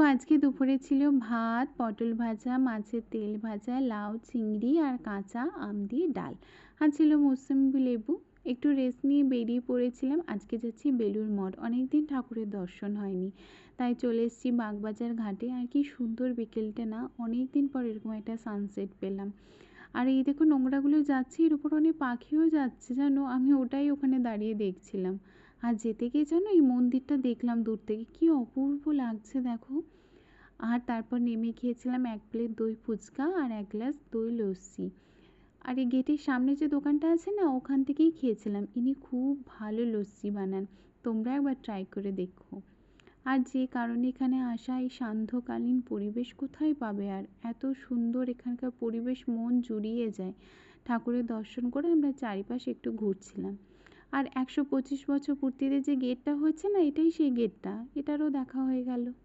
আজকে দুপুরে ছিল ভাত, পটল ভাজা, মাছের তেল ভাজা, লাউ, চিংড়ি আর কাঁচা আম দিয়ে ডাল। আর ছিল মুসম্বি লেবু। একটু রেস্ট নিয়ে বেরিয়ে পড়েছিলাম। আজকে যাচ্ছি বেলুড় মঠ। অনেকদিন ঠাকুরের দর্শন হয়নি, তাই চলে এসেছি বাগবাজার ঘাটে। আর কি সুন্দর বিকেলটা না, অনেকদিন পর এরকম একটা সানসেট পেলাম। আর এই দেখো নোংরাগুলো যাচ্ছে, এর উপর অনেক পাখিও যাচ্ছে জানো, আমি ওটাই ওখানে দাঁড়িয়ে দেখছিলাম। আর যেতে গিয়ে জানো এই মন্দিরটা দেখলাম দূর থেকে, কি অপূর্ব লাগছে দেখো। আর তারপর নেমে খেয়েছিলাম 1 প্লেট দই ফুচকা আর 1 গ্লাস দই লস্যি। আর এই গেটের সামনে যে দোকানটা আছে না, ওখান থেকেই খেয়েছিলাম। ইনি খুব ভালো লস্যি বানান, তোমরা একবার ট্রাই করে দেখো। আর যে কারণে এখানে আসা, এই সান্ধ্যকালীন পরিবেশ কোথায় পাবে আর, এত সুন্দর এখানকার পরিবেশ, মন জুড়িয়ে যায়। ঠাকুরের দর্শন করে আমরা চারিপাশে একটু ঘুরছিলাম। আর 125 বছর পূর্তিতে যে গেটটা হচ্ছে না, এটাই সেই গেটটা, এটারও দেখা হয়ে গেল।